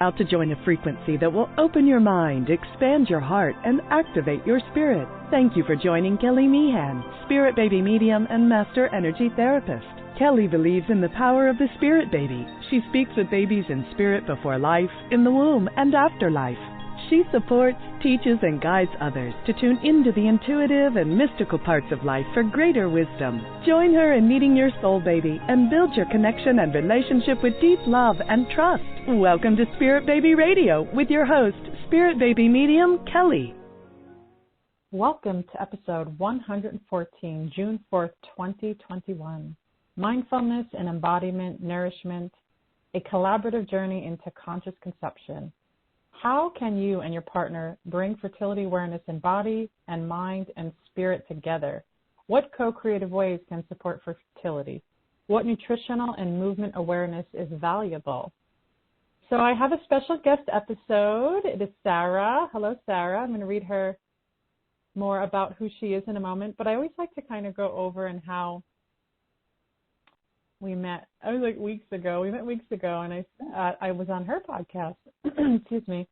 Out to join a frequency that will open your mind, expand your heart, and activate your spirit. Thank you for joining Kelly Meehan, Spirit Baby Medium and Master Energy Therapist. Kelly believes in the power of the Spirit Baby. She speaks with babies in spirit before life, in the womb, and after life. She supports, teaches, and guides others to tune into the intuitive and mystical parts of life for greater wisdom. Join her in meeting your soul baby and build your connection and relationship with deep love and trust. Welcome to Spirit Baby Radio with your host, Spirit Baby Medium, Kelly. Welcome to episode 114, June 4th, 2021. Mindfulness and Embodiment, Nourishment, a collaborative journey into conscious conception. How can you and your partner bring fertility awareness in body and mind and spirit together? What co-creative ways can support fertility? What nutritional and movement awareness is valuable? So I have a special guest episode. It is Sarah. Hello, Sarah. I'm going to read her more about who she is in a moment, but I always like to kind of go over and how we met. I was like weeks ago. We met weeks ago, and I was on her podcast. Excuse me.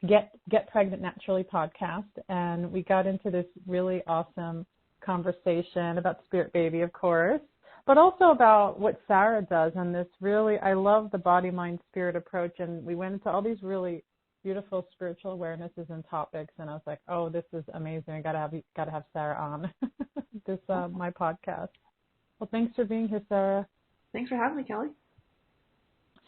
Get Pregnant Naturally podcast, and we got into this really awesome conversation about Spirit Baby, of course, but also about what Sarah does. And this really, I love the body, mind, spirit approach. And we went into all these really beautiful spiritual awarenesses and topics. And I was like, oh, this is amazing. I gotta have Sarah on this my podcast. Well, thanks for being here, Sarah. Thanks for having me, Kelly.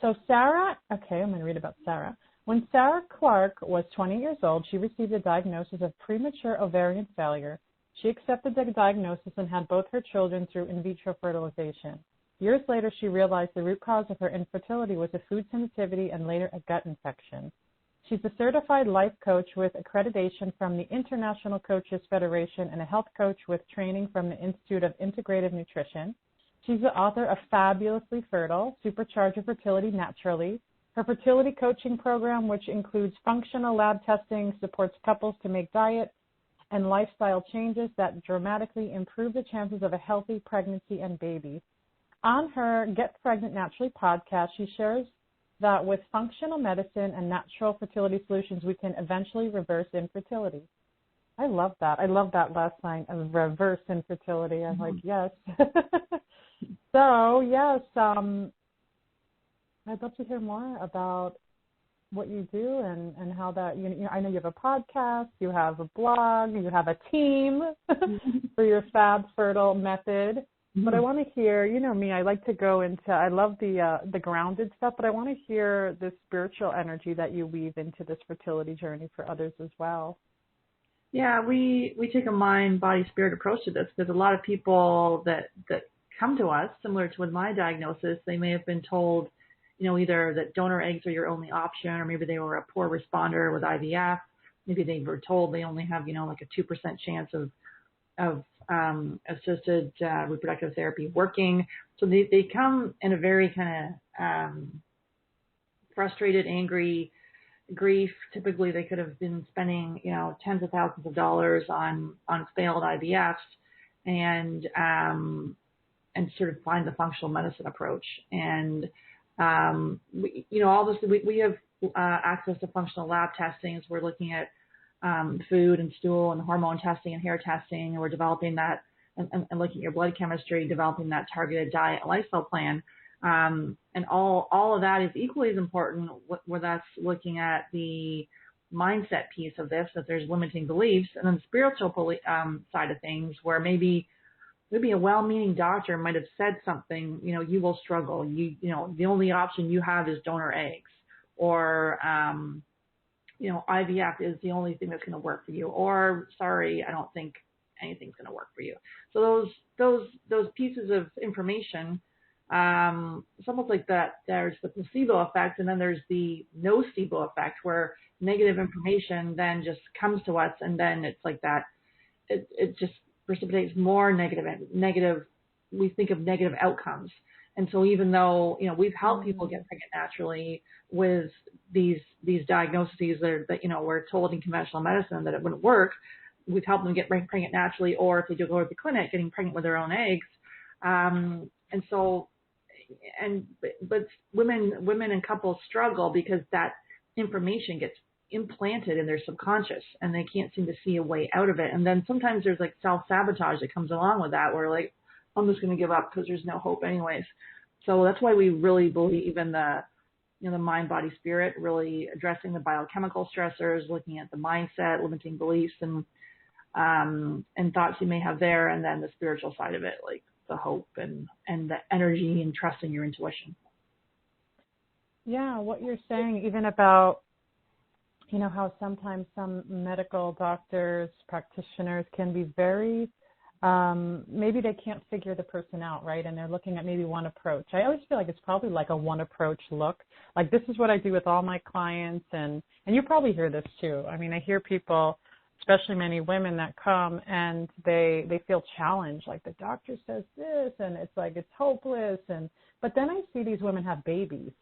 So Sarah, okay, I'm going to read about Sarah. When Sarah Clark was 20 years old, she received a diagnosis of premature ovarian failure. She accepted the diagnosis and had both her children through in vitro fertilization. Years later, she realized the root cause of her infertility was a food sensitivity and later a gut infection. She's a certified life coach with accreditation from the International Coaches Federation and a health coach with training from the Institute of Integrative Nutrition. She's the author of Fabulously Fertile, Supercharge Your Fertility Naturally. Her fertility coaching program, which includes functional lab testing, supports couples to make diet and lifestyle changes that dramatically improve the chances of a healthy pregnancy and baby. On her Get Pregnant Naturally podcast, she shares that with functional medicine and natural fertility solutions, we can eventually reverse infertility. I love that. I love that last line of reverse infertility. I'm like, yes. So, yes, I'd love to hear more about what you do and how that, I know you have a podcast, you have a blog, you have a team for your Fab Fertile method. But I want to hear, you know me, I like to go into, I love the grounded stuff, but I want to hear the spiritual energy that you weave into this fertility journey for others as well. Yeah, we take a mind, body, spirit approach to this because a lot of people that come to us, similar to with my diagnosis, they may have been told, either that donor eggs are your only option, or maybe they were a poor responder with IVF. Maybe they were told they only have, like a 2% chance of assisted reproductive therapy working. So they come in a very kind of frustrated, angry, grief. Typically, they could have been spending, tens of thousands of dollars on failed IVFs and sort of find the functional medicine approach. And obviously we have access to functional lab testing. So we're looking at food and stool and hormone testing and hair testing, and we're developing that and looking at your blood chemistry, developing that targeted diet and lifestyle plan. And all of that is equally as important where that's looking at the mindset piece of this, that there's limiting beliefs, and then the spiritual side of things where maybe a well-meaning doctor might have said something, you will struggle. The only option you have is donor eggs, or, IVF is the only thing that's going to work for you, or sorry, I don't think anything's going to work for you. So those pieces of information, it's almost like that. There's the placebo effect, and then there's the nocebo effect, where negative information then just comes to us, and then it's like that. It just precipitates more negative. We think of negative outcomes. And so even though, we've helped people get pregnant naturally with these diagnoses that we're told in conventional medicine that it wouldn't work, we've helped them get pregnant naturally, or if they do go to the clinic, getting pregnant with their own eggs. And so, but women and couples struggle because that information gets implanted in their subconscious and they can't seem to see a way out of it. And then sometimes there's like self-sabotage that comes along with that, where like, I'm just going to give up because there's no hope anyways. So that's why we really believe in the mind, body, spirit, really addressing the biochemical stressors, looking at the mindset, limiting beliefs and thoughts you may have there. And then the spiritual side of it, like the hope and the energy and trusting your intuition. Yeah. What you're saying, even about, how sometimes some medical doctors, practitioners can be very, maybe they can't figure the person out, right? And they're looking at maybe one approach. I always feel like it's probably like a one approach look. Like, this is what I do with all my clients. And you probably hear this too. I mean, I hear people, especially many women, that come and they feel challenged. Like, the doctor says this and it's like, it's hopeless. But then I see these women have babies.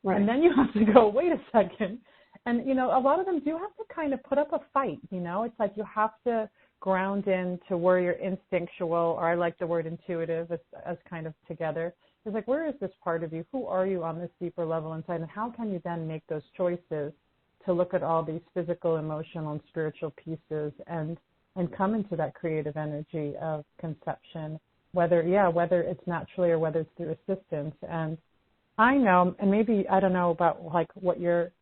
Right. And then you have to go, wait a second. And, a lot of them do have to kind of put up a fight, It's like you have to ground into where you're instinctual, or I like the word intuitive as kind of together. It's like, where is this part of you? Who are you on this deeper level inside? And how can you then make those choices to look at all these physical, emotional, and spiritual pieces and come into that creative energy of conception, whether it's naturally or whether it's through assistance. And I know, and maybe I don't know about like what your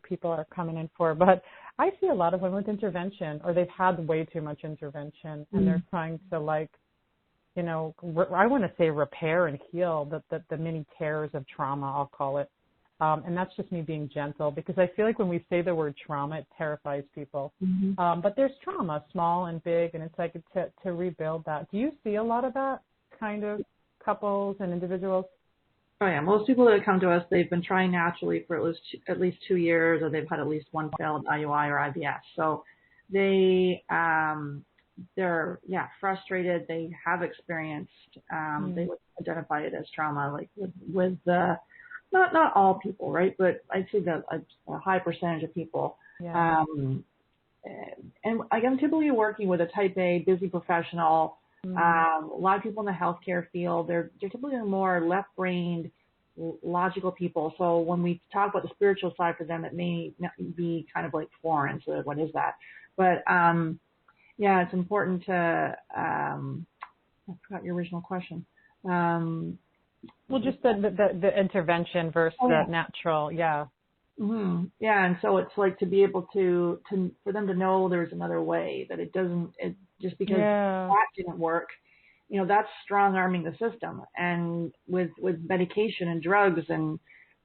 people are coming in for, but I see a lot of women with intervention, or they've had way too much intervention, and they're trying to I want to say repair and heal the many tears of trauma, I'll call it. And that's just me being gentle, because I feel like when we say the word trauma, it terrifies people. Mm-hmm. But there's trauma, small and big, and it's like to rebuild that. Do you see a lot of that kind of couples and individuals? Oh yeah, most people that come to us, they've been trying naturally for at least 2 years, or they've had at least one failed IUI or IVF. So they're frustrated. They have experienced. They would identify it as trauma, like with not all people, right? But I'd say that a high percentage of people. Yeah. And I'm typically working with a type A busy professional. A lot of people in the healthcare field, they're typically more left-brained, logical people. So when we talk about the spiritual side for them, it may not be kind of like foreign. So what is that? But it's important to. I forgot your original question. Well, just the intervention versus the natural, yeah. Mm-hmm. Yeah, and so it's like to be able to for them to know there's another way, that it just because that didn't work, that's strong arming the system. And with medication and drugs and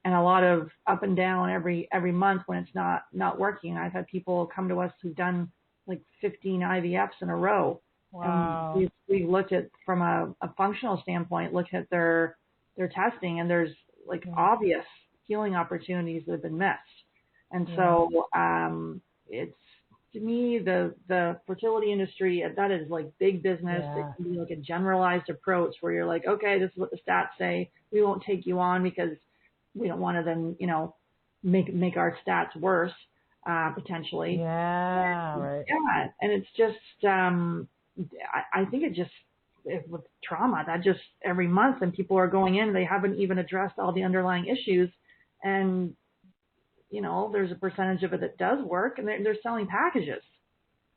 a lot of up and down every month when it's not working. I've had people come to us who've done like 15 IVFs in a row. Wow. And we looked at, from a functional standpoint, looked at their testing, and there's like obvious healing opportunities that have been missed. And so it's, to me, the fertility industry, that is like big business. It can be like a generalized approach where you're like, okay, this is what the stats say. We won't take you on because we don't want to then, make our stats worse, potentially. Yeah, right. Yeah, and it's just, I think it just, with trauma, that just every month, and people are going in, they haven't even addressed all the underlying issues. And, there's a percentage of it that does work, and they're selling packages.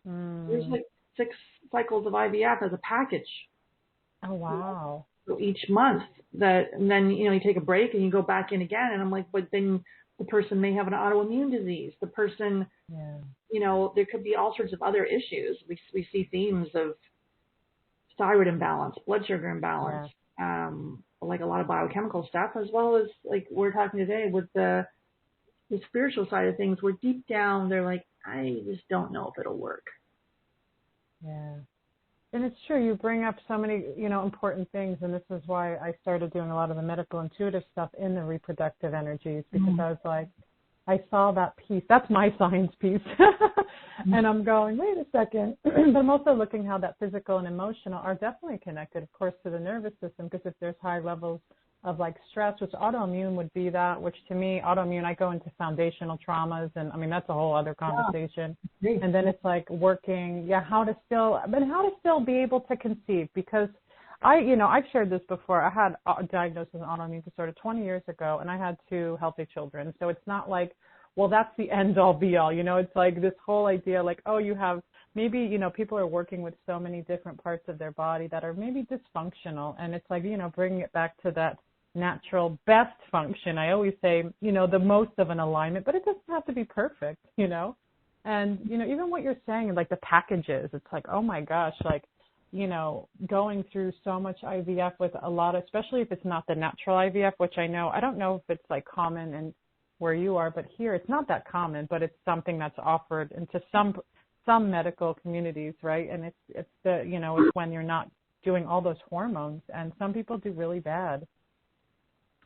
There's like 6 cycles of IVF as a package. Oh, wow. So each month and then, you take a break and you go back in again. And I'm like, but then the person may have an autoimmune disease. The person, there could be all sorts of other issues. We see themes of thyroid imbalance, blood sugar imbalance, like a lot of biochemical stuff, as well as like we're talking today with the spiritual side of things, where deep down they're like, I just don't know if it'll work. Yeah. And it's true. You bring up so many, important things. And this is why I started doing a lot of the medical intuitive stuff in the reproductive energies, because I was like, I saw that piece. That's my science piece. And I'm going, wait a second. But I'm also looking how that physical and emotional are definitely connected, of course, to the nervous system, because if there's high levels of like stress, which autoimmune would be that, which to me, autoimmune, I go into foundational traumas, and I mean, that's a whole other conversation. Yeah. And then it's like working, how to still be able to conceive, because I've shared this before. I had a diagnosis of autoimmune disorder 20 years ago, and I had 2 healthy children. So it's not like, well, that's the end all be all. It's like this whole idea like, oh, you have maybe, people are working with so many different parts of their body that are maybe dysfunctional. And it's like, bringing it back to that natural best function. I always say, the most of an alignment, but it doesn't have to be perfect, And, even what you're saying, like the packages, it's like, oh my gosh, like, going through so much IVF with a lot of, especially if it's not the natural IVF, which I don't know if it's like common in where you are, but here it's not that common, but it's something that's offered into some medical communities, right? And it's it's when you're not doing all those hormones, and some people do really bad.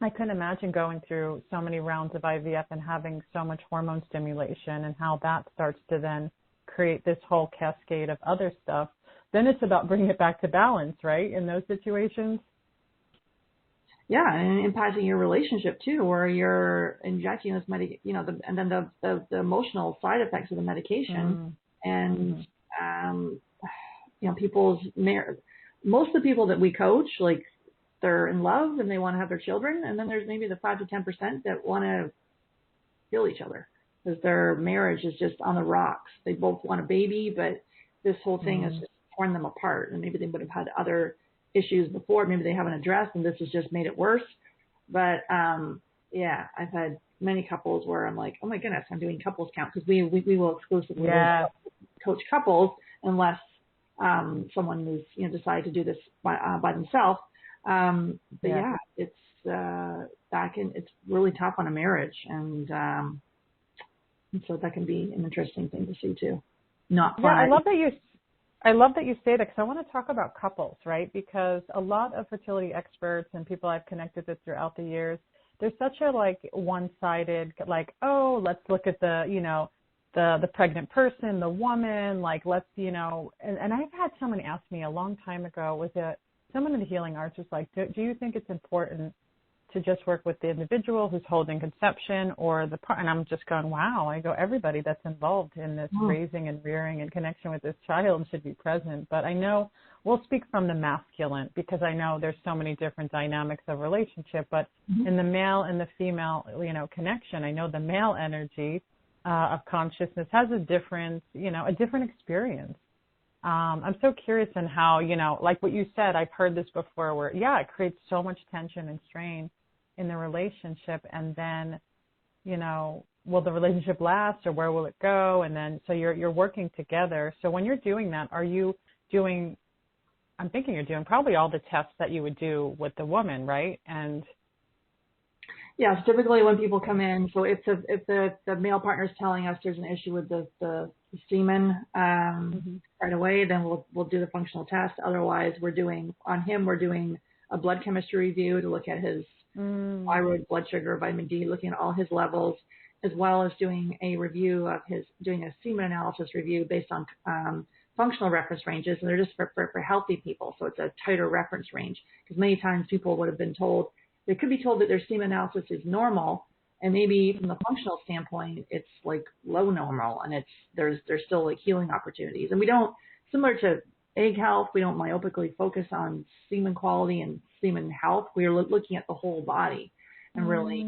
I couldn't imagine going through so many rounds of IVF and having so much hormone stimulation, and how that starts to then create this whole cascade of other stuff. Then it's about bringing it back to balance, right, in those situations? Yeah, and impacting your relationship too, where you're injecting this and then the emotional side effects of the medication, and most of the people that we coach, like, they're in love and they want to have their children, and then there's maybe the 5 to 10% that want to kill each other because their marriage is just on the rocks. They both want a baby, but this whole thing has just torn them apart, and maybe they would have had other issues before, maybe they haven't addressed, and this has just made it worse. But I've had many couples where I'm like, oh my goodness, I'm doing couples count, because we will exclusively coach couples unless someone is decide to do this by themselves. It's really tough on a marriage, and so that can be an interesting thing to see too. I love that you say that, because I want to talk about couples, right? Because a lot of fertility experts and people I've connected with throughout the years, there's such a one-sided, oh, let's look at the pregnant person, the woman, let's, and I've had someone ask me a long time ago, someone in the healing arts was like, do you think it's important to just work with the individual who's holding conception, or and I'm just going, wow. I go, everybody that's involved in this raising and rearing and connection with this child should be present. But I know we'll speak from the masculine, because I know there's so many different dynamics of relationship, but in the male and the female, connection, I know the male energy of consciousness has a different experience. I'm so curious in how, like what you said, I've heard this before where, it creates so much tension and strain in the relationship. And then, will the relationship last, or where will it go? And then, so you're working together. So when you're doing that, I'm thinking you're doing probably all the tests that you would do with the woman, right? And yes, typically when people come in, so if the male partner is telling us there's an issue with the semen right away, then we'll do the functional test. Otherwise, we're doing a blood chemistry review to look at his thyroid, blood sugar, vitamin D, looking at all his levels, as well as doing a review of doing a semen analysis review based on functional reference ranges, and they're just for healthy people, so it's a tighter reference range, because many times people would have been told, they could be told that their semen analysis is normal, and maybe from the functional standpoint, it's like low normal, and there's still healing opportunities. And we don't, similar to egg health, we don't myopically focus on semen quality and semen health. We are looking at the whole body and really,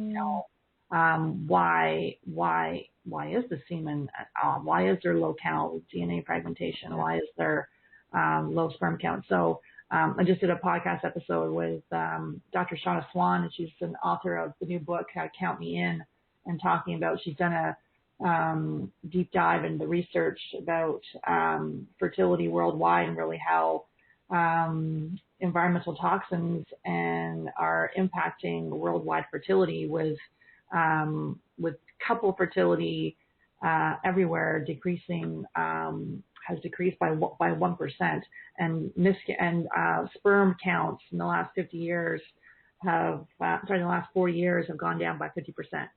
why is the semen, why is there low count DNA fragmentation? Why is there low sperm count? So I just did a podcast episode with Dr. Shauna Swan, and she's an author of the new book, Count Me In, and talking about, she's done a deep dive into the research about fertility worldwide, and really how environmental toxins are impacting worldwide fertility, with couple fertility everywhere decreasing, has decreased by 1%, and sperm counts in the last 50 years in the last 4 years have gone down by 50%.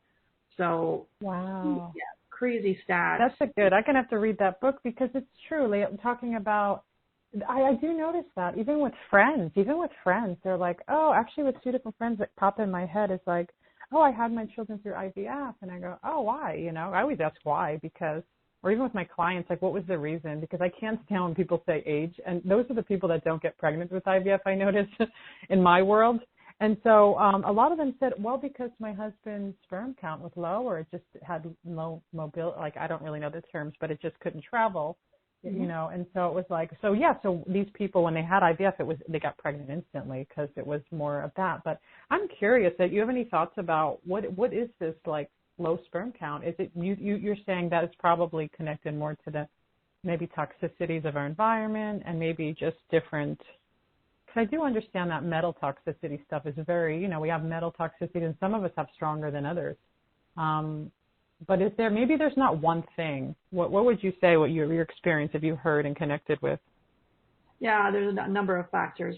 So wow, crazy stats. That's I'm going to have to read that book, because it's truly talking about. I do notice that even with friends, they're like, oh, actually with 2 different friends that pop in my head is like, oh, I had my children through IVF, and I go, oh, why? I always ask why, because or even with my clients, like, what was the reason? Because I can't stand when people say age, and those are the people that don't get pregnant with IVF, I notice, in my world. And so a lot of them said, well, because my husband's sperm count was low, or it just had low mobility, like, I don't really know the terms, but it just couldn't travel, you know. And so it was like, so these people, when they had IVF, they got pregnant instantly because it was more of that. But I'm curious, that you have any thoughts about what is this, like, low sperm count? Is it you're saying that it's probably connected more to the maybe toxicities of our environment, and maybe just different? Because I do understand that metal toxicity stuff is very, we have metal toxicity, and some of us have stronger than others. But maybe there's not one thing. What would you say, what your experience have you heard and connected with? Yeah, there's a number of factors.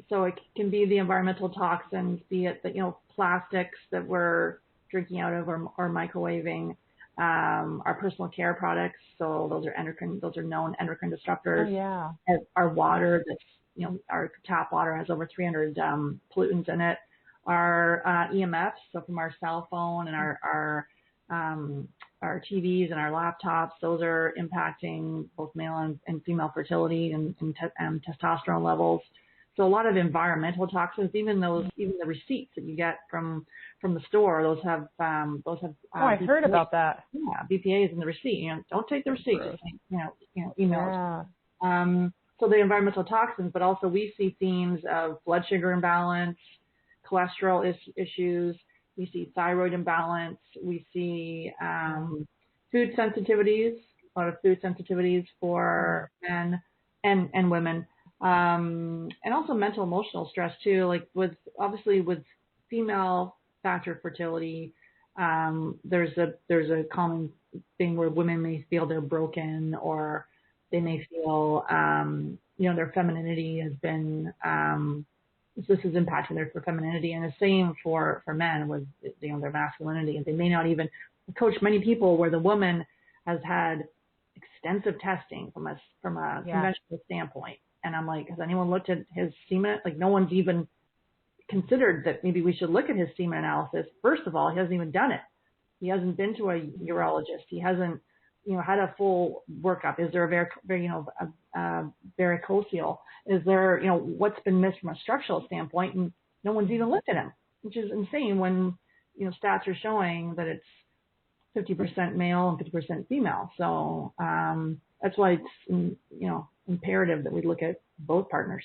So it can be the environmental toxins, be it the, plastics that we're drinking out of or microwaving, our personal care products. So those are known endocrine disruptors. Oh, yeah. Our water that's, our tap water has over 300 pollutants in it. Our EMFs, so from our cell phone and our TVs and our laptops, those are impacting both male and female fertility and testosterone levels. So a lot of environmental toxins, even the receipts that you get from the store, those have I heard about that. Yeah, BPA's in the receipt. Don't take the receipt. Emails. Yeah. So the environmental toxins, but also we see themes of blood sugar imbalance, cholesterol issues. We see thyroid imbalance. We see food sensitivities, a lot of food sensitivities for men and women, and also mental emotional stress too. Like with female factor fertility, there's a common thing where women may feel they're broken, or they may feel their femininity has been this is impacting their femininity, and the same for men with their masculinity. And they may not even coach many people where the woman has had extensive testing from a conventional standpoint. And I'm like, has anyone looked at his semen? Like, no one's even considered that maybe we should look at his semen analysis. First of all, he hasn't even done it. He hasn't been to a urologist. He hasn't had a full workup. Is there a varicocele? Is there, what's been missed from a structural standpoint? And no one's even looked at him, which is insane when, stats are showing that it's 50% male and 50% female. So that's why it's, imperative that we look at both partners.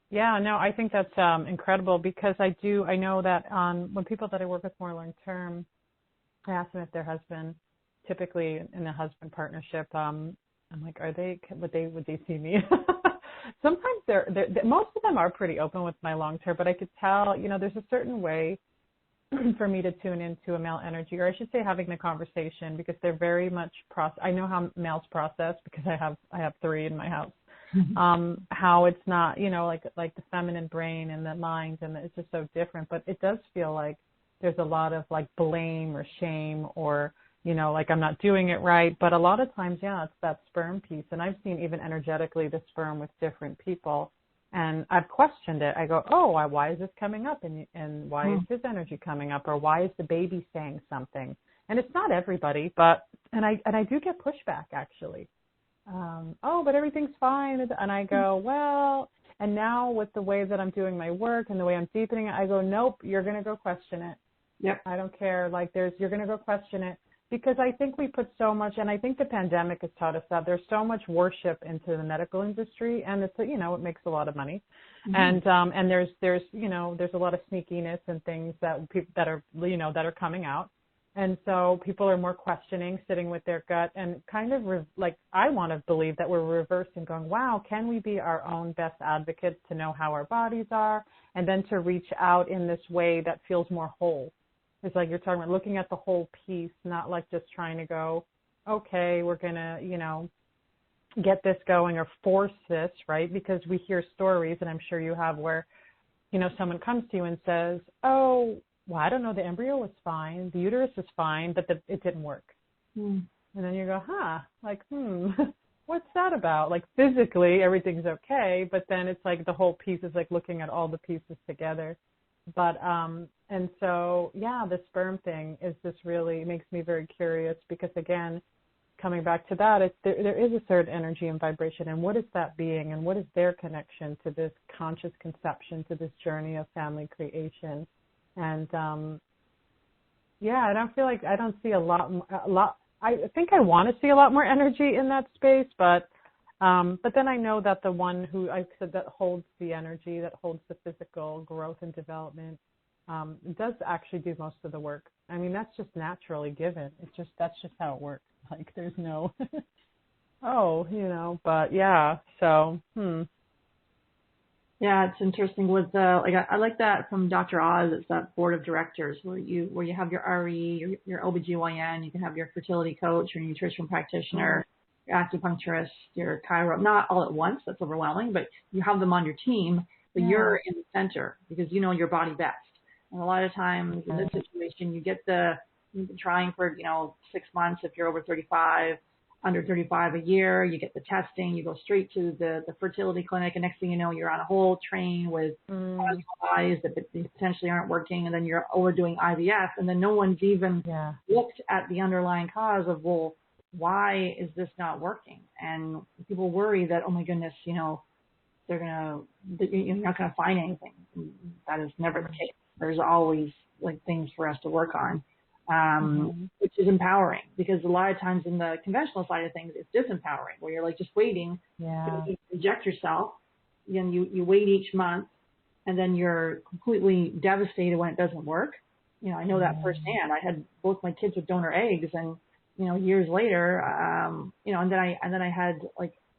Yeah, no, I think that's incredible, because I know that when people that I work with more long term, I ask them if their husband, typically in a husband partnership, I'm like, would they see me? Sometimes most of them are pretty open with my long term, but I could tell, there's a certain way for me to tune into a male energy, or I should say having the conversation, because they're very much I know how males process, because I have 3 in my house. Mm-hmm. How it's not, like the feminine brain and the mind, and it's just so different. But it does feel like there's a lot of like blame or shame, or like I'm not doing it right. But a lot of times, it's that sperm piece. And I've seen even energetically the sperm with different people. And I've questioned it. I go, why is this coming up? And why is this energy coming up? Or why is the baby saying something? And it's not everybody, and I do get pushback, actually. But everything's fine. And I go, well, and now with the way that I'm doing my work and the way I'm deepening it, I go, nope, you're going to go question it. Yep. I don't care. You're going to go question it. Because I think we put so much, and I think the pandemic has taught us that there's so much worship into the medical industry, and it's, it makes a lot of money. Mm-hmm. And there's a lot of sneakiness and things that are coming out. And so people are more questioning, sitting with their gut, and kind of I want to believe that we're reversing, going, wow, can we be our own best advocates to know how our bodies are, and then to reach out in this way that feels more whole. It's like you're talking about looking at the whole piece, not like just trying to go, okay, we're going to, get this going or force this, right? Because we hear stories, and I'm sure you have, where, someone comes to you and says, oh, well, I don't know, the embryo was fine, the uterus is fine, but it didn't work. And then you go, what's that about? Like physically, everything's okay, but then it's like the whole piece is like looking at all the pieces together. But And so, yeah, the sperm thing is just really makes me very curious because, again, coming back to that, there is a certain energy and vibration. And what is that being? And what is their connection to this conscious conception, to this journey of family creation? And, I don't feel like I don't see a lot. I think I want to see a lot more energy in that space, but then I know that the one who I said that holds the energy, that holds the physical growth and development, does actually do most of the work. I mean, that's just naturally given. That's just how it works. Like, there's no, but yeah. So, Yeah, it's interesting with I like that from Dr. Oz. It's that board of directors where you have your RE, your OBGYN, you can have your fertility coach, your nutrition practitioner, your acupuncturist, your chiro, not all at once. That's overwhelming, but you have them on your team, but you're in the center because you know your body best. And a lot of times in this situation, you've been trying for, 6 months if you're over 35, under 35 a year, you get the testing, you go straight to the fertility clinic, and next thing you know, you're on a whole train with eyes that potentially aren't working, and then you're overdoing IVF, and then no one's even looked at the underlying cause of, well, why is this not working? And people worry that, oh my goodness, you're not going to find anything. That is never the case. There's always things for us to work on. Which is empowering because a lot of times in the conventional side of things, it's disempowering where you're just waiting to inject yourself. You wait each month and then you're completely devastated when it doesn't work. I know that firsthand. I had both my kids with donor eggs and, years later, and then I had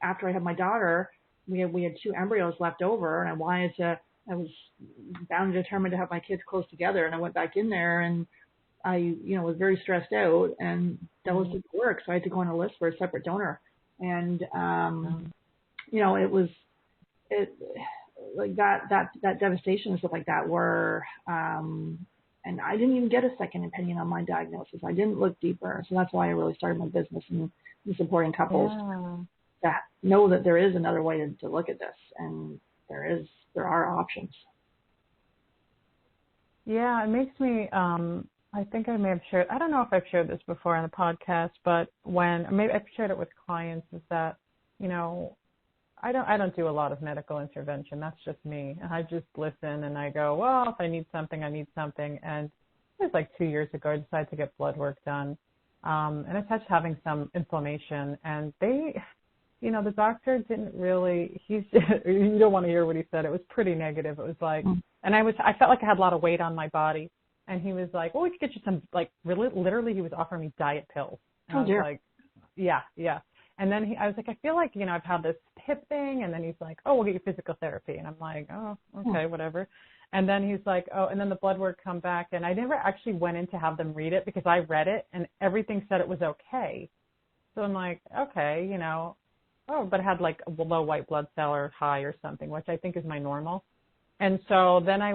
after I had my daughter, we had 2 embryos left over and I was bound and determined to have my kids close together. And I went back in there and I, was very stressed out and those didn't work. So I had to go on a list for a separate donor. And, that devastation and stuff like that were, and I didn't even get a second opinion on my diagnosis. I didn't look deeper. So that's why I really started my business and supporting couples that know that there is another way to look at this. And there are options. Yeah, it makes me, I think I may have shared, I don't know if I've shared this before on the podcast, but maybe I've shared it with clients is that, I don't do a lot of medical intervention. That's just me. I just listen and I go, well, if I need something, I need something. And it was 2 years ago, I decided to get blood work done. And I started having some inflammation and the doctor didn't really, you don't want to hear what he said. It was pretty negative. It was and I felt like I had a lot of weight on my body. And he was like, well, we could get you some, really, literally he was offering me diet pills. And I was like, yeah. And then I was like, I feel like, I've had this hip thing. And then he's like, oh, we'll get you physical therapy. And I'm like, oh, okay, whatever. And then he's like, oh, and then the blood work come back. And I never actually went in to have them read it because I read it and everything said it was okay. So I'm like, okay, but it had a low white blood cell or high or something, which I think is my normal. And so then I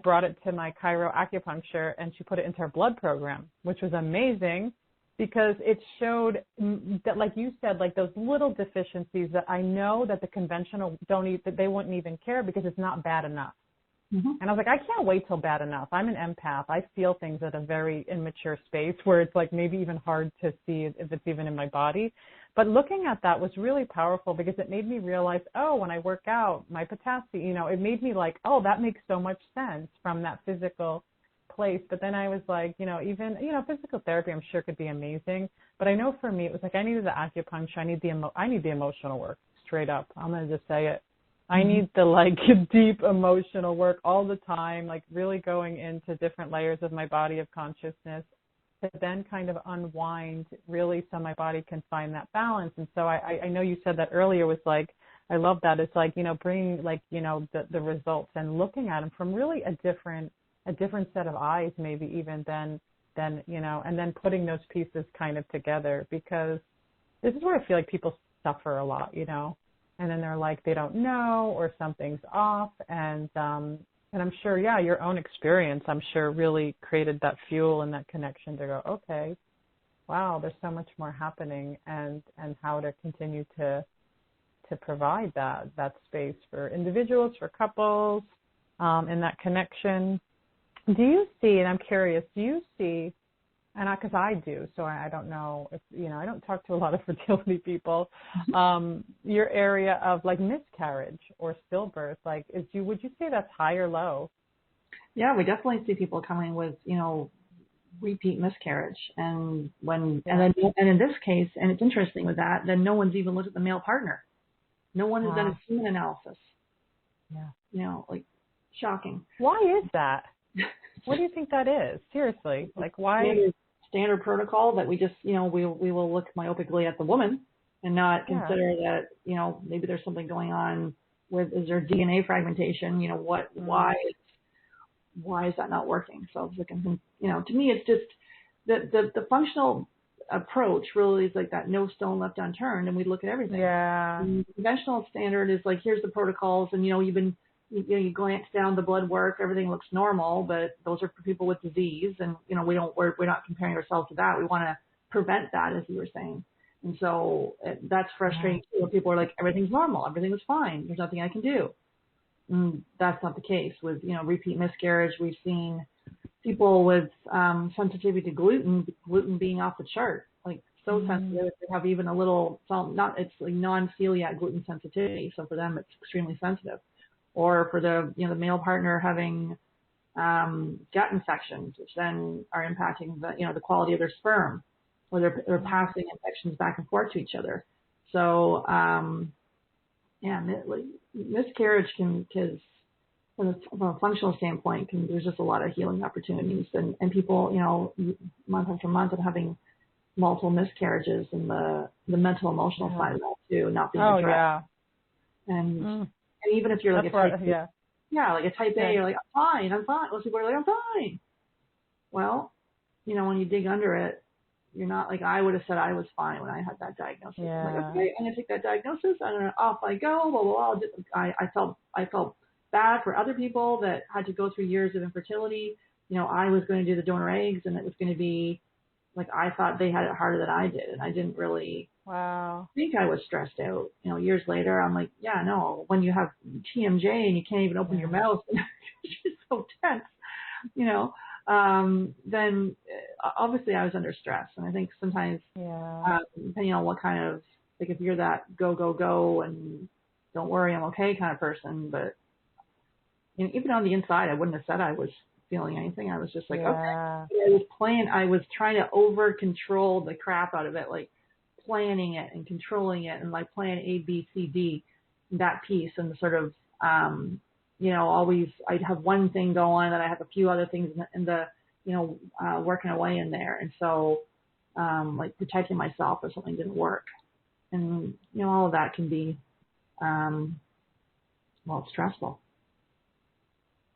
brought it to my chiro acupuncture and she put it into her blood program, which was amazing because it showed that, like you said, those little deficiencies that I know that the conventional that they wouldn't even care because it's not bad enough. Mm-hmm. And I was like, I can't wait till bad enough. I'm an empath. I feel things at a very immature space where it's maybe even hard to see if it's even in my body. But looking at that was really powerful because it made me realize, when I work out, my potassium, it made me that makes so much sense from that physical place. But then I was even, physical therapy I'm sure could be amazing. But I know for me, it was I needed the acupuncture. I need the emotional work, straight up. I'm going to just say it. I need the deep emotional work all the time, really going into different layers of my body of consciousness to then kind of unwind really so my body can find that balance. And so I know you said that earlier was I love that. It's bringing the results and looking at them from really a different set of eyes, maybe even than and then putting those pieces kind of together because this is where I feel like people suffer a lot, and then they're they don't know or something's off. And I'm sure, your own experience, I'm sure, really created that fuel and that connection to go, okay, wow, there's so much more happening and how to continue to provide that space for individuals, for couples, and that connection. Do you see, and I'm curious, do you see, and because I do, so I don't know if, I don't talk to a lot of fertility people, your area of like miscarriage or stillbirth, like would you say that's high or low? Yeah, we definitely see people coming with, repeat miscarriage. And and in this case, and it's interesting with that, then no one's even looked at the male partner. No one has done a semen analysis. Yeah. Like shocking. Why is that? What do you think that is? Seriously, like why? Standard protocol that we just, we will look myopically at the woman and not consider that, maybe there's something going on is there DNA fragmentation? Why is that not working? So I was looking, to me, it's just the functional approach really is like that no stone left unturned, and we look at everything. Yeah. And the conventional standard is like, here's the protocols, and you glance down the blood work, everything looks normal, but those are for people with disease, and we're not comparing ourselves to that. We want to prevent that, as you were saying, and so that's frustrating too. People are like, everything's normal, everything was fine, there's nothing I can do. And that's not the case with repeat miscarriage. We've seen people with sensitivity to gluten being off the chart, like so sensitive they have even a little it's like non-celiac gluten sensitivity, so for them it's extremely sensitive. Or for the the male partner having gut infections, which then are impacting the quality of their sperm, or they're passing infections back and forth to each other. So miscarriage because from a functional standpoint, there's just a lot of healing opportunities, and people month after month of having multiple miscarriages, and the mental emotional side of that too, not being addressed. And even if you're like like a type A, you're like, I'm fine. Most people are like, I'm fine. Well, when you dig under it, you're not like I would have said I was fine when I had that diagnosis. Yeah. I'm like, okay, I'm gonna take that diagnosis. I'm gonna off I go. Blah blah blah. I felt bad for other people that had to go through years of infertility. I was going to do the donor eggs, and it was going to be like I thought they had it harder than I did, and I didn't really. Wow. I think I was stressed out. Years later, I'm like, yeah, no. When you have TMJ and you can't even open your mouth, it's just so tense, then obviously I was under stress. And I think sometimes, depending on what kind of, like if you're that go and don't worry, I'm okay kind of person, but even on the inside, I wouldn't have said I was feeling anything. I was just like, okay. I was trying to over control the crap out of it, like planning it and controlling it, and like plan A, B, C, D, that piece, and sort of, always I'd have one thing go on, that I have a few other things in the working away in there. And so, like protecting myself if something didn't work, and, all of that can be, stressful.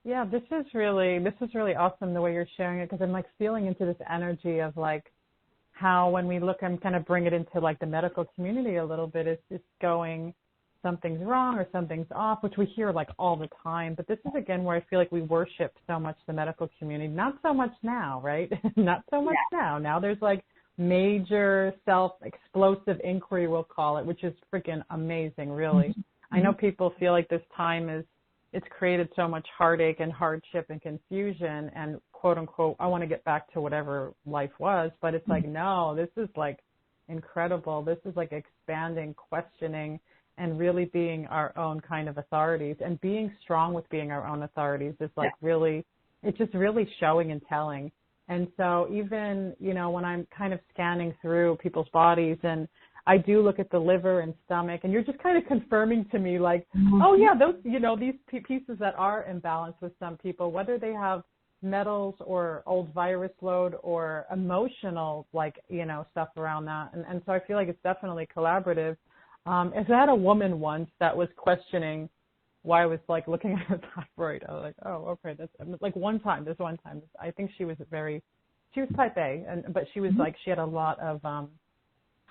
Yeah, this is really awesome the way you're sharing it, because I'm like feeling into this energy of like how when we look and kind of bring it into like the medical community a little bit, it's just going, something's wrong or something's off, which we hear like all the time. But this is again where I feel like we worship so much the medical community. Not so much now, right? Not so much now. Now there's like major self-explosive inquiry, we'll call it, which is freaking amazing, really. I know people feel like this time it's created so much heartache and hardship and confusion and quote unquote, I want to get back to whatever life was, but it's like, no, this is like incredible. This is like expanding, questioning, and really being our own kind of authorities, and being strong with being our own authorities is like really, it's just really showing and telling. And so even, when I'm kind of scanning through people's bodies, and I do look at the liver and stomach, and you're just kind of confirming to me like, oh yeah, those, these pieces that are imbalanced with some people, whether they have metals or old virus load or emotional, like, stuff around that. And so I feel like it's definitely collaborative. I had a woman once that was questioning why I was like looking at her thyroid. I was like, oh, okay. That's like one time, I think she was type A, but she was like, she had a lot of,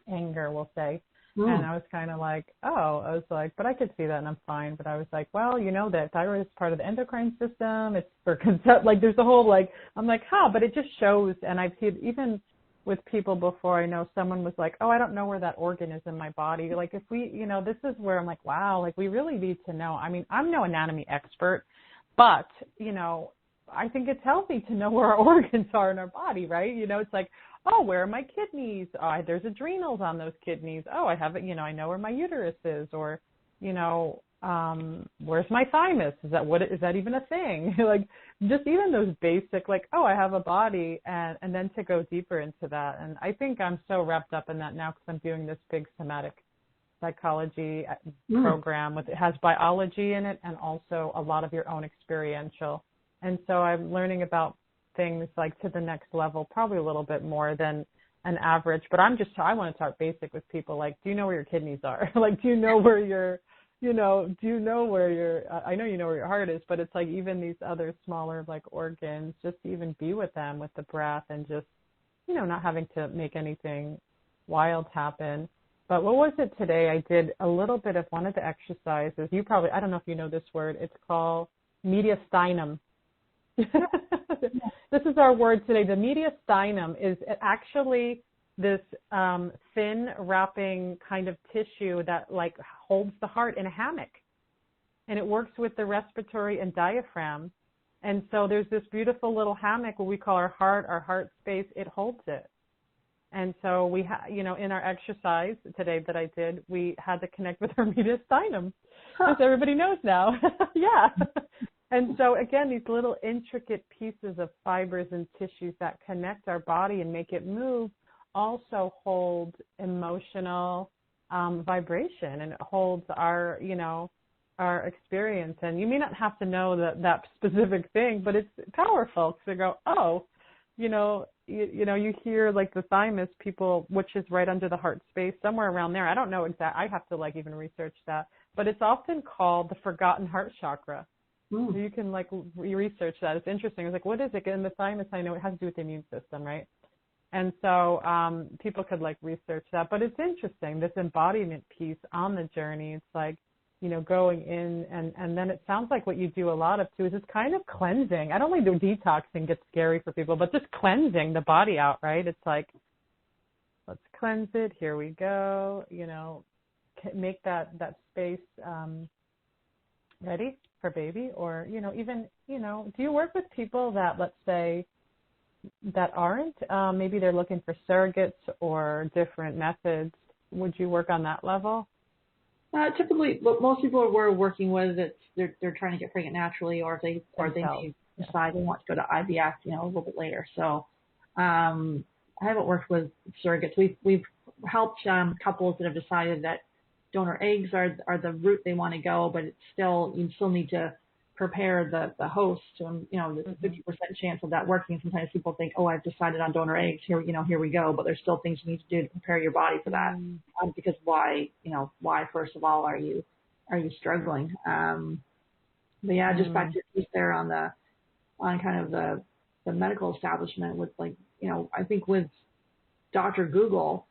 anger, we'll say. And I was kind of like, but I could see that and I'm fine. But I was like, well, that thyroid is part of the endocrine system. It's for like, there's a whole like, I'm like, but it just shows. And I've seen even with people before, I know someone was like, I don't know where that organ is in my body. Like if we, this is where I'm like, wow, like we really need to know. I mean, I'm no anatomy expert, but, I think it's healthy to know where our organs are in our body, right? You know, it's like, oh, where are my kidneys? Oh, there's adrenals on those kidneys. Oh, I have it, you know, I know where my uterus is, or, you know, where's my thymus? Is that even a thing? Like, just even those basic, like, oh, I have a body, and then to go deeper into that. And I think I'm so wrapped up in that now because I'm doing this big somatic psychology program it has biology in it and also a lot of your own experiential. And so I'm learning about things like to the next level, probably a little bit more than an average. But I want to start basic with people, like, do you know where your kidneys are? Like, do you know where your, you know, do you know where your, I know you know where your heart is, but it's like even these other smaller like organs, just to even be with them with the breath and just, you know, not having to make anything wild happen. But what was it today? I did a little bit of one of the exercises. You probably, I don't know if you know this word. It's called mediastinum. This is our word today. The mediastinum is actually this thin wrapping kind of tissue that like holds the heart in a hammock. And it works with the respiratory and diaphragm. And so there's this beautiful little hammock, what we call our heart space. It holds it. And so we, you know, in our exercise today that I did, we had to connect with our mediastinum, as everybody knows now. Yeah. And so again, these little intricate pieces of fibers and tissues that connect our body and make it move also hold emotional vibration, and it holds our, you know, our experience. And you may not have to know that specific thing, but it's powerful to go, oh, you know, you hear like the thymus, people, which is right under the heart space, somewhere around there. I don't know exactly. I have to like even research that, but it's often called the forgotten heart chakra. So you can like research that. It's interesting. It's like, what is it? And the thymus, I know it has to do with the immune system, right? And so people could like research that, but it's interesting, this embodiment piece on the journey. It's like, you know, going in and then it sounds like what you do a lot of too is it's kind of cleansing. I don't think the detoxing gets scary for people, but just cleansing the body out, right? It's like, let's cleanse it. Here we go. You know, make that space ready for baby, or, you know, even, you know, do you work with people that, let's say, that aren't, maybe they're looking for surrogates or different methods? Would you work on that level? Typically, what most people we're working with, they're trying to get pregnant naturally, or they may decide they want to go to IVF, you know, a little bit later. So, I haven't worked with surrogates. We've helped couples that have decided that donor eggs are the route they want to go, but it's still, you still need to prepare the host, and you know, there's a 50% chance of that working. Sometimes people think, oh, I've decided on donor eggs, here we go, but there's still things you need to do to prepare your body for that. Because why first of all are you struggling? But yeah, just back to the piece there on kind of the medical establishment with, like, you know, I think with Dr. Google,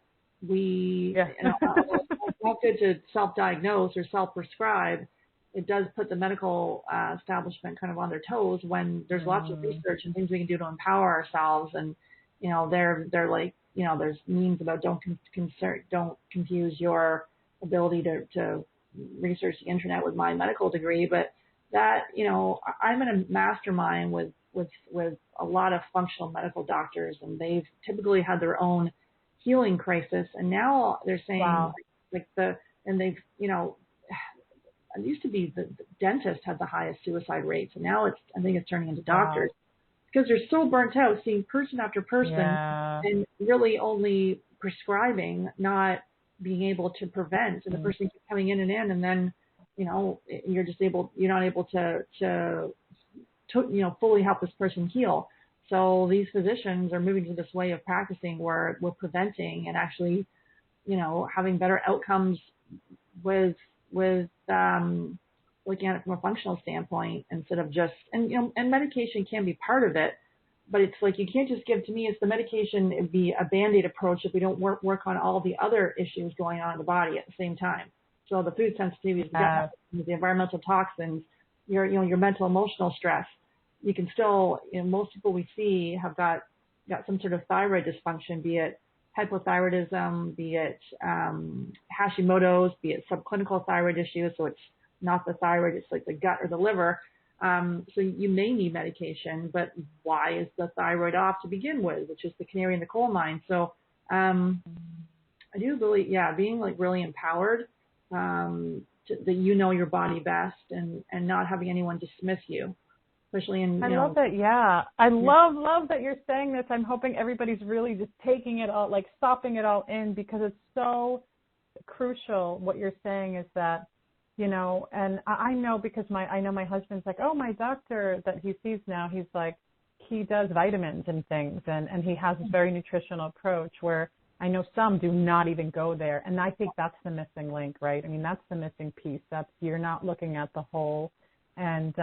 you know, it's not good to self-diagnose or self-prescribe. It does put the medical establishment kind of on their toes when there's lots of research and things we can do to empower ourselves. And, you know, they're like, you know, there's memes about don't confuse your ability to research the internet with my medical degree. But that, you know, I'm in a mastermind with a lot of functional medical doctors, and they've typically had their own healing crisis. And now they're saying, and they've, you know, it used to be the dentist had the highest suicide rates, and now I think it's turning into doctors, because they're so burnt out seeing person after person and really only prescribing, not being able to prevent. And the person keeps coming in, and then, you know, you're not able to you know, fully help this person heal. So these physicians are moving to this way of practicing where we're preventing and actually, you know, having better outcomes with looking at it from a functional standpoint instead of just, and, you know, and medication can be part of it, but it's like, you can't just give, to me, it's the medication, it'd be a Band-Aid approach if we don't work on all the other issues going on in the body at the same time. So the food sensitivities, the environmental toxins, your mental, emotional stress, you can still, you know, most people we see have got some sort of thyroid dysfunction, be it hypothyroidism, be it Hashimoto's, be it subclinical thyroid issues. So it's not the thyroid, it's like the gut or the liver. So you may need medication, but why is the thyroid off to begin with, which is the canary in the coal mine? So I do believe, being like really empowered, that you know your body best, and not having anyone dismiss you, especially in, I love that. Yeah. I love that you're saying this. I'm hoping everybody's really just taking it all, like stopping it all in, because it's so crucial. What you're saying is that, you know, and I know, because I know my husband's like, oh, my doctor that he sees now, he's like, he does vitamins and things, and he has this very nutritional approach where I know some do not even go there. And I think that's the missing link, right? I mean, that's the missing piece. That's, you're not looking at the whole. And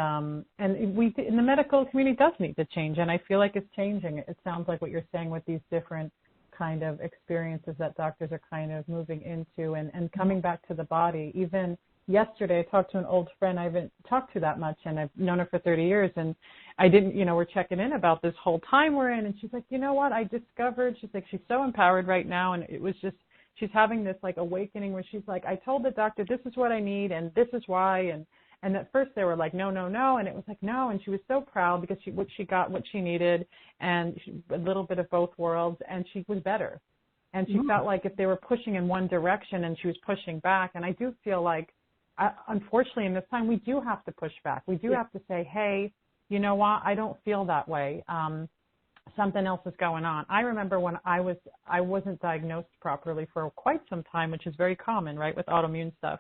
we in the medical community does need to change, and I feel like it's changing. It sounds like what you're saying with these different kind of experiences that doctors are kind of moving into, and coming back to the body. Even yesterday, I talked to an old friend I haven't talked to that much, and I've known her for 30 years, and I didn't, you know, we're checking in about this whole time we're in, and she's like, you know what, I discovered, she's like, she's so empowered right now, and it was just, she's having this like awakening where she's like, I told the doctor this is what I need, and this is why, and at first they were like, no, and it was like, no, and she was so proud because she got what she needed, and a little bit of both worlds, and she was better. And she felt like if they were pushing in one direction and she was pushing back, and I do feel like, unfortunately, in this time, we do have to push back. We do have to say, hey, you know what, I don't feel that way. Something else is going on. I remember when I wasn't diagnosed properly for quite some time, which is very common, right, with autoimmune stuff.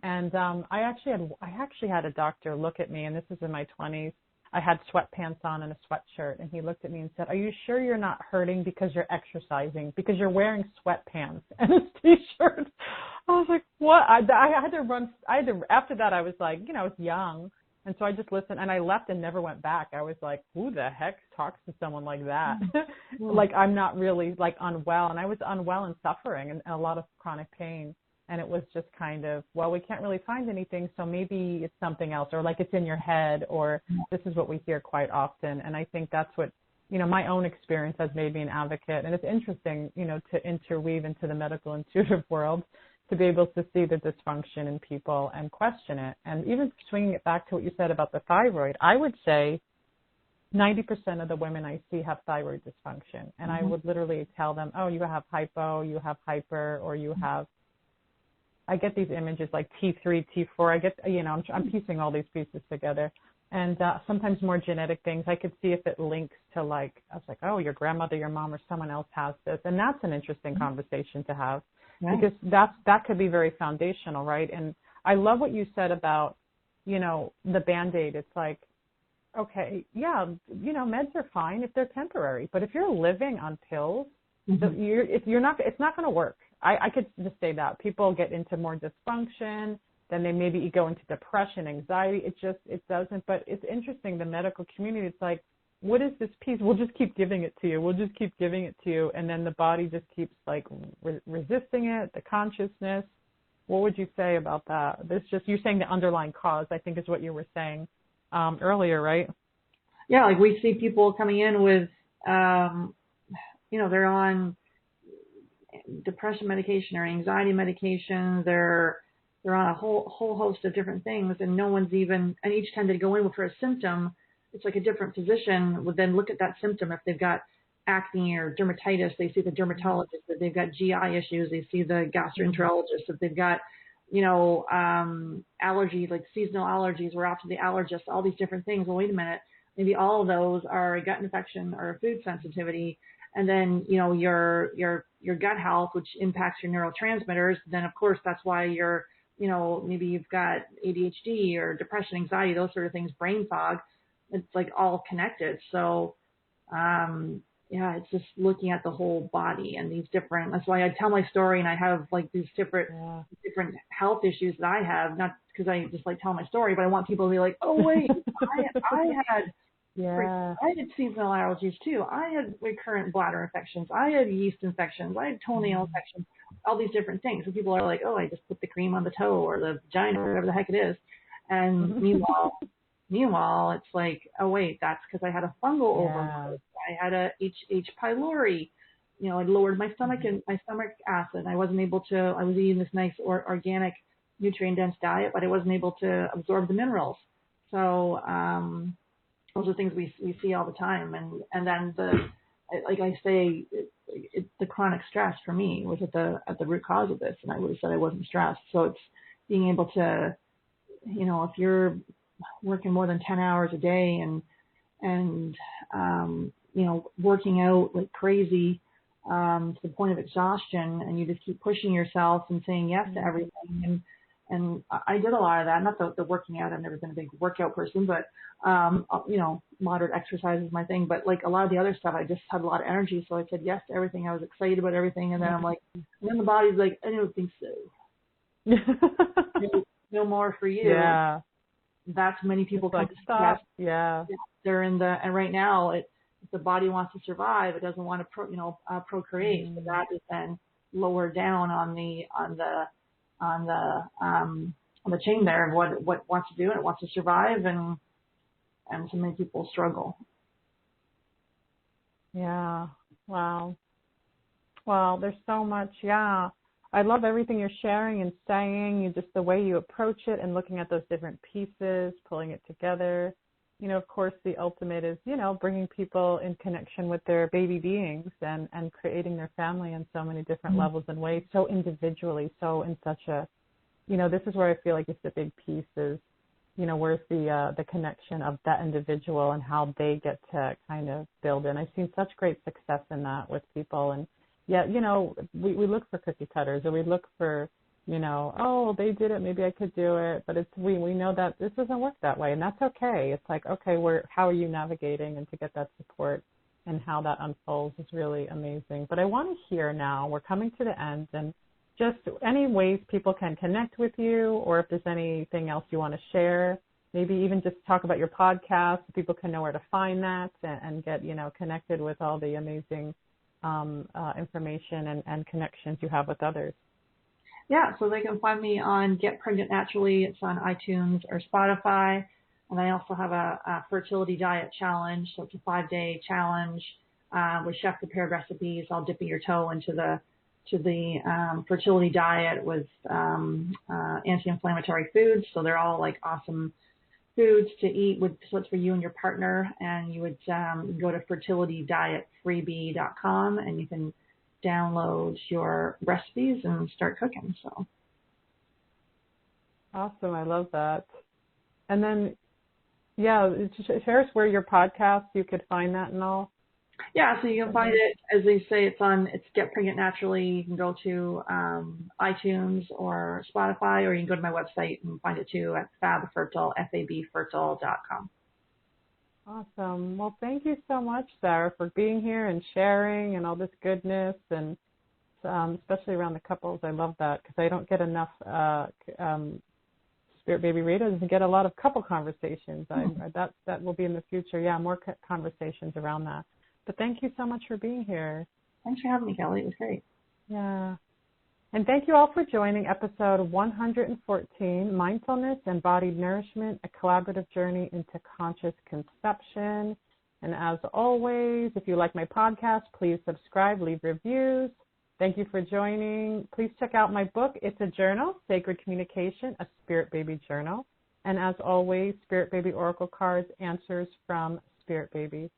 And I actually had a doctor look at me, and this is in my 20s. I had sweatpants on and a sweatshirt, and he looked at me and said, are you sure you're not hurting because you're exercising, because you're wearing sweatpants and a t-shirt? I was like, what? I had to run. After that, I was like, you know, I was young. And so I just listened, and I left and never went back. I was like, who the heck talks to someone like that? Like, I'm not really, like, unwell. And I was unwell and suffering and a lot of chronic pain. And it was just kind of, well, we can't really find anything, so maybe it's something else, or like it's in your head, or this is what we hear quite often. And I think that's what, you know, my own experience has made me an advocate. And it's interesting, you know, to interweave into the medical intuitive world, to be able to see the dysfunction in people and question it. And even swinging it back to what you said about the thyroid, I would say 90% of the women I see have thyroid dysfunction. And I would literally tell them, oh, you have hypo, you have hyper, or you have, I get these images like T3, T4. I get, you know, I'm piecing all these pieces together. And sometimes more genetic things. I could see if it links to, like, I was like, oh, your grandmother, your mom, or someone else has this. And that's an interesting conversation to have, because that could be very foundational, right? And I love what you said about, you know, the Band-Aid. It's like, okay, yeah, you know, meds are fine if they're temporary. But if you're living on pills, it's not going to work. I could just say that. People get into more dysfunction, then they maybe go into depression, anxiety. It doesn't. But it's interesting, the medical community, it's like, what is this piece? We'll just keep giving it to you. We'll just keep giving it to you. And then the body just keeps, like, resisting it, the consciousness. What would you say about that? You're saying the underlying cause, I think, is what you were saying earlier, right? Yeah, like we see people coming in with, you know, they're on depression medication or anxiety medication. They're on a whole host of different things, and no one's even, and each time they go in for a symptom, it's like a different physician would then look at that symptom. If they've got acne or dermatitis, they see the dermatologist. If they've got GI issues, they see the gastroenterologist. If they've got, you know, allergies, like seasonal allergies, we're off to the allergist, all these different things. Well, wait a minute, maybe all of those are a gut infection or a food sensitivity. And then, you know, your gut health, which impacts your neurotransmitters, then of course that's why you're, you know, maybe you've got ADHD or depression, anxiety, those sort of things, brain fog. It's like all connected. So, yeah, it's just looking at the whole body and these different, that's why I tell my story, and I have like these different health issues that I have, not because I just like tell my story, but I want people to be like, oh wait, I had seasonal allergies too. I had recurrent bladder infections. I had yeast infections. I had toenail infections, all these different things. So people are like, oh, I just put the cream on the toe or the vagina or whatever the heck it is. And meanwhile, it's like, oh wait, that's because I had a fungal overgrowth. I had a H. pylori. You know, I lowered my stomach and my stomach acid. I wasn't able to, I was eating this nice organic nutrient dense diet, but I wasn't able to absorb the minerals. So those are things we see all the time. And then like I say, the chronic stress for me was at the root cause of this, and I would have said I wasn't stressed. So it's being able to, if you're working more than 10 hours a day and working out like crazy to the point of exhaustion, and you just keep pushing yourself and saying yes to everything. And I did a lot of that. Not the working out. I've never been a big workout person, but moderate exercise is my thing. But like a lot of the other stuff, I just had a lot of energy, so I said yes to everything. I was excited about everything, and then I'm like, and then the body's like, I don't think so. no more for you. Yeah. That's many people it's like stop. Yeah. They're and right now if the body wants to survive, it doesn't want to procreate. So that is then lower down on the chain there of what it wants to do, and it wants to survive, and so many people struggle. Yeah. Wow. There's so much. Yeah. I love everything you're sharing and saying, just the way you approach it and looking at those different pieces, pulling it together. Of course, the ultimate is, bringing people in connection with their baby beings and creating their family in so many different levels and ways, so individually, so in such a, this is where I feel like it's the big piece is, where's the connection of that individual and how they get to kind of build in. I've seen such great success in that with people. And yet, we look for cookie cutters, or we look for, oh, they did it, maybe I could do it. But we know that this doesn't work that way, and that's okay. It's like, okay, how are you navigating, and to get that support and how that unfolds is really amazing. But I want to hear now, we're coming to the end, and just any ways people can connect with you, or if there's anything else you want to share, maybe even just talk about your podcast so people can know where to find that and get, connected with all the amazing information and connections you have with others. Yeah, so they can find me on Get Pregnant Naturally. It's on iTunes or Spotify. And I also have a fertility diet challenge. So it's a 5-day challenge with chef-prepared recipes. I'll dip your toe into the fertility diet with anti-inflammatory foods. So they're all like awesome foods to eat so it's for you and your partner. And you would go to fertilitydietfreebie.com, and you can download your recipes and start cooking. So awesome. I love that. And then, share us where your podcast, you could find that and all. Yeah, so you can find it, as they say, it's Get Pregnant Naturally. You can go to iTunes or Spotify, or you can go to my website and find it too at fabfertile.com. Awesome. Well, thank you so much, Sarah, for being here and sharing and all this goodness, and especially around the couples. I love that, because I don't get enough Spirit Baby Radio doesn't get a lot of couple conversations. That will be in the future. Yeah, more conversations around that. But thank you so much for being here. Thanks for having me, Kelly. It was great. Yeah. And thank you all for joining episode 114, Mindfulness, Embodied Nourishment, a collaborative journey into conscious conception. And as always, if you like my podcast, please subscribe, leave reviews. Thank you for joining. Please check out my book. It's a journal, Sacred Communication, a Spirit Baby journal. And as always, Spirit Baby Oracle cards, answers from Spirit Baby.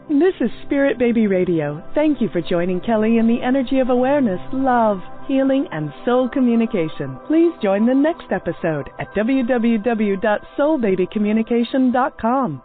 This is Spirit Baby Radio. Thank you for joining Kelly in the energy of awareness, love, healing, and soul communication. Please join the next episode at www.soulbabycommunication.com.